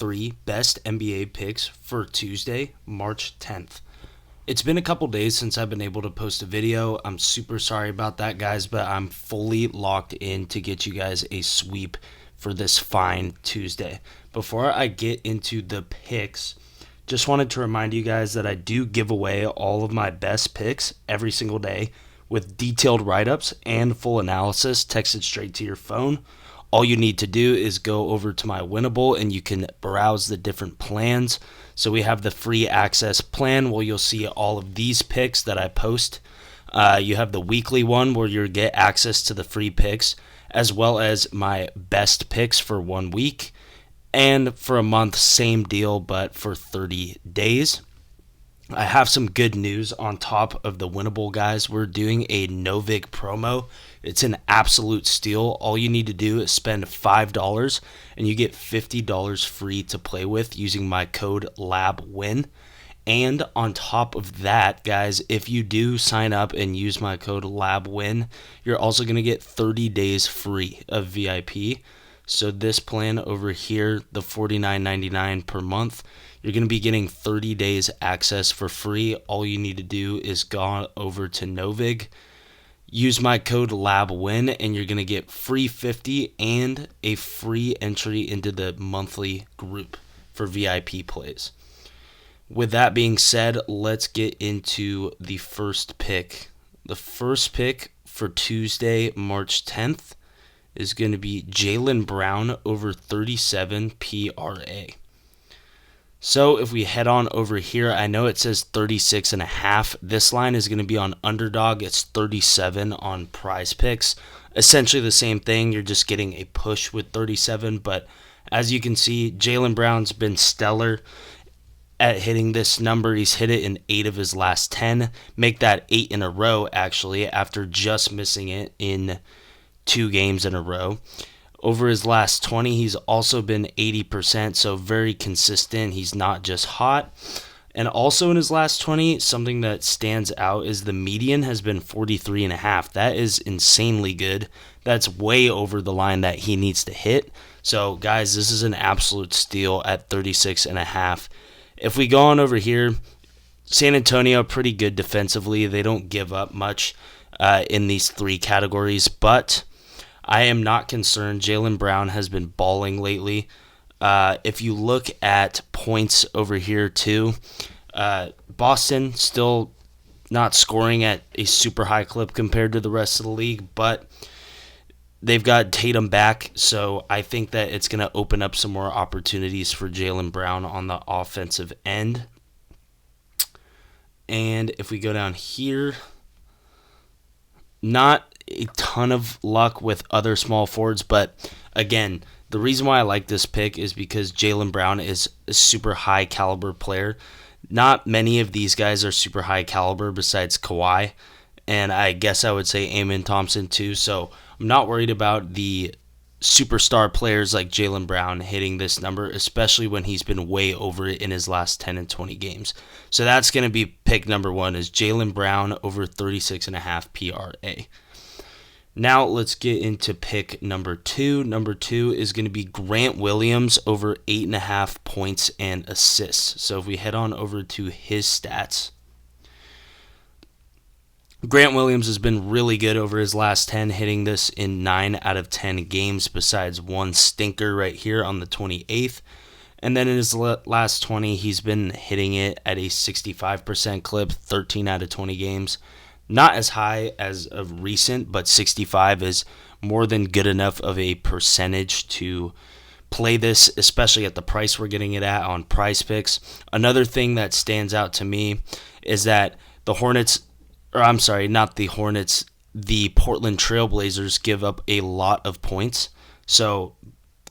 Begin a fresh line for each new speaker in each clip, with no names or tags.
3 best NBA picks for Tuesday, March 10th. It's been a couple days since I've been able to post a video. I'm super sorry about that, guys, but I'm fully locked in to get you guys a sweep for this fine Tuesday. Before I get into the picks, just wanted to remind you guys that I do give away all of my best picks every single day with detailed write-ups and full analysis texted straight to your phone. All you need to do is go over to my Winible and you can browse the different plans. So we have the free access plan where you'll see all of these picks that I post. You have the weekly one where you'll get access to the free picks, as well as my best picks for 1 week. And for a month, same deal, but for 30 days. I have some good news on top of the Winible, guys. We're doing a Novig promo. It's an absolute steal. All you need to do is spend $5 and you get $50 free to play with using my code LABWIN. And on top of that, guys, if you do sign up and use my code LABWIN, you're also going to get 30 days free of VIP. So this plan over here, the $49.99 per month, you're going to be getting 30 days access for free. All you need to do is go over to Novig, use my code LABWIN, and you're going to get free 50 and a free entry into the monthly group for VIP plays. With that being said, let's get into the first pick. The first pick for Tuesday, March 10th, is going to be Jaylen Brown over 37 PRA. So if we head on over here, I know it says 36.5. This line is going to be on Underdog. It's 37 on PrizePicks. Essentially the same thing. You're just getting a push with 37. But as you can see, Jaylen Brown's been stellar at hitting this number. He's hit it in 8 of his last 10. Make that 8 in a row, actually, after just missing it in 2 games in a row. Over his last 20, he's also been 80%, so very consistent. He's not just hot. And also in his last 20, something that stands out is the median has been 43.5. That is insanely good. That's way over the line that he needs to hit. So, guys, this is an absolute steal at 36.5. If we go on over here, San Antonio, pretty good defensively. They don't give up much in these 3 categories, but I am not concerned. Jaylen Brown has been balling lately. If you look at points over here too, Boston still not scoring at a super high clip compared to the rest of the league, but they've got Tatum back, so I think that it's going to open up some more opportunities for Jaylen Brown on the offensive end. And if we go down here, not a ton of luck with other small forwards, but again, the reason why I like this pick is because Jaylen Brown is a super high caliber player. Not many of these guys are super high caliber besides Kawhi, and I guess I would say Amen Thompson too, so I'm not worried about the superstar players like Jaylen Brown hitting this number, especially when he's been way over it in his last 10 and 20 games. So that's going to be pick number 1 is Jaylen Brown over 36.5 PRA. Now let's get into pick number 2. Number 2 is going to be Grant Williams over 8.5 points and assists. So if we head on over to his stats, Grant Williams has been really good over his last 10, hitting this in 9 out of 10 games besides one stinker right here on the 28th. And then in his last 20, he's been hitting it at a 65% clip, 13 out of 20 games. Not as high as of recent, but 65 is more than good enough of a percentage to play this, especially at the price we're getting it at on PrizePicks. Another thing that stands out to me is that the Hornets, or I'm sorry, not the Hornets, the Portland Trailblazers give up a lot of points. So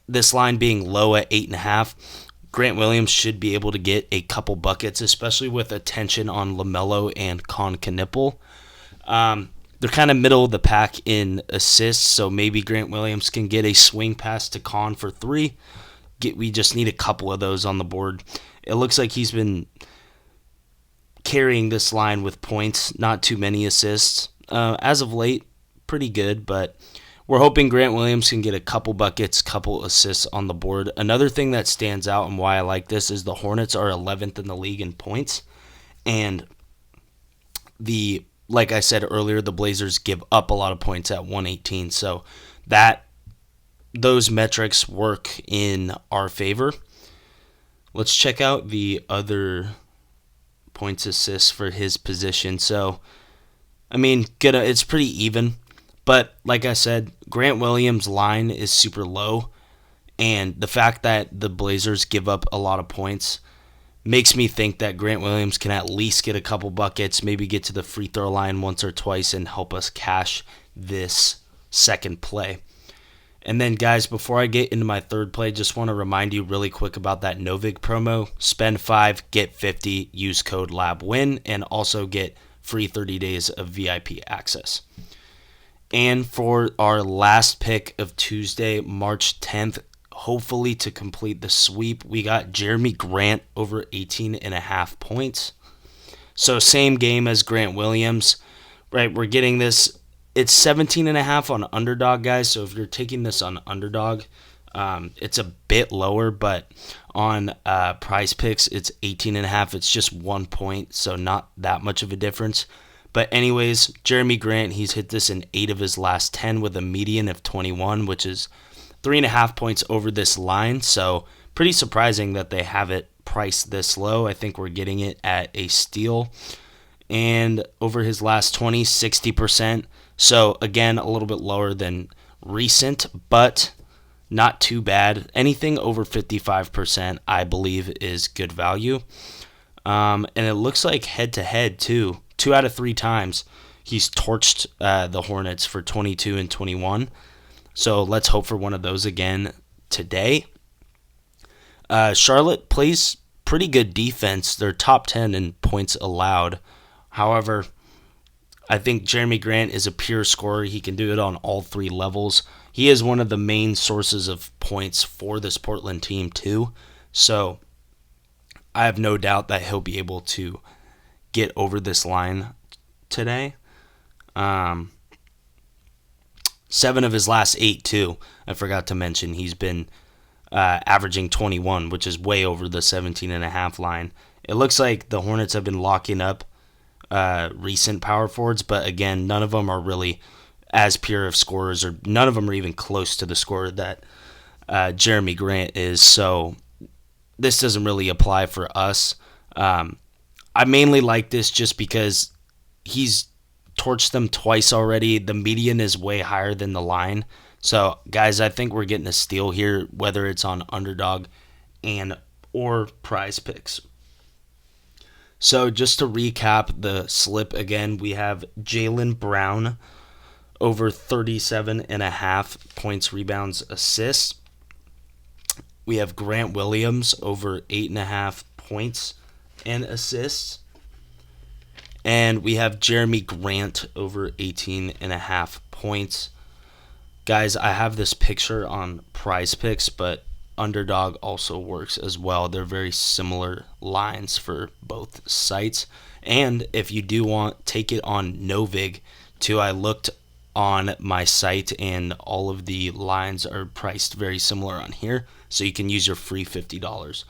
this line being low at 8.5, Grant Williams should be able to get a couple buckets, especially with attention on LaMelo and Knipple. They're kind of middle of the pack in assists, so maybe Grant Williams can get a swing pass to Con for 3. We just need a couple of those on the board. It looks like he's been carrying this line with points, not too many assists. As of late, pretty good, but we're hoping Grant Williams can get a couple buckets, couple assists on the board. Another thing that stands out and why I like this is the Hornets are 11th in the league in points. And like I said earlier, the Blazers give up a lot of points at 118. So those metrics work in our favor. Let's check out the other points assists for his position. So, I mean, it's pretty even. But like I said, Grant Williams' line is super low. And the fact that the Blazers give up a lot of points makes me think that Grant Williams can at least get a couple buckets, maybe get to the free throw line once or twice and help us cash this second play. And then, guys, before I get into my third play, just want to remind you really quick about that Novig promo. Spend 5, get 50, use code LABWIN, and also get free 30 days of VIP access. And for our last pick of Tuesday, March 10th, hopefully to complete the sweep, we got Jeremy Grant over 18.5 points. So same game as Grant Williams, right? We're getting this. It's 17.5 on underdog, guys. So if you're taking this on underdog, it's a bit lower, but on PrizePicks, it's 18.5. It's just 1 point, so not that much of a difference. But anyways, Jeremy Grant, he's hit this in 8 of his last 10 with a median of 21, which is 3.5 points over this line. So pretty surprising that they have it priced this low. I think we're getting it at a steal. And over his last 20, 60%. So again, a little bit lower than recent, but not too bad. Anything over 55%, I believe, is good value. And it looks like head-to-head, too. 2 out of 3 times he's torched the Hornets for 22 and 21. So let's hope for one of those again today. Charlotte plays pretty good defense. They're top 10 in points allowed. However, I think Jeremy Grant is a pure scorer. He can do it on all 3 levels. He is one of the main sources of points for this Portland team too. So I have no doubt that he'll be able to get over this line today. 7 of his last 8 too. I forgot to mention he's been averaging 21, which is way over the 17.5 line. It looks like the Hornets have been locking up recent power forwards, but again, none of them are really as pure of scorers, or none of them are even close to the scorer that Jeremy Grant is. So this doesn't really apply for us. I mainly like this just because he's torched them twice already. The median is way higher than the line. So, guys, I think we're getting a steal here, whether it's on underdog or PrizePicks. So, just to recap the slip again, we have Jaylen Brown over 37.5 points, rebounds, assists. We have Grant Williams over 8.5 points and assists. And we have Jeremy Grant over 18.5 points. Guys, I have this picture on PrizePicks, but underdog also works as well. They're very similar lines for both sites. And if you do want, take it on Novig too. I looked on my site and all of the lines are priced very similar on here. So you can use your free $50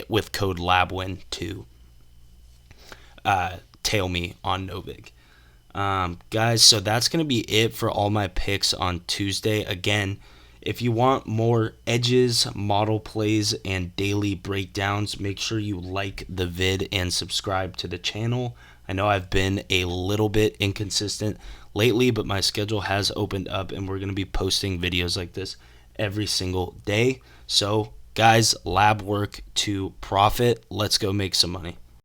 with code LABWIN to tail me on Novig. Guys, so that's going to be it for all my picks on Tuesday. Again, if you want more edges, model plays, and daily breakdowns, make sure you like the vid and subscribe to the channel. I know I've been a little bit inconsistent lately, but my schedule has opened up and we're going to be posting videos like this every single day. So, guys, lab work to profit. Let's go make some money.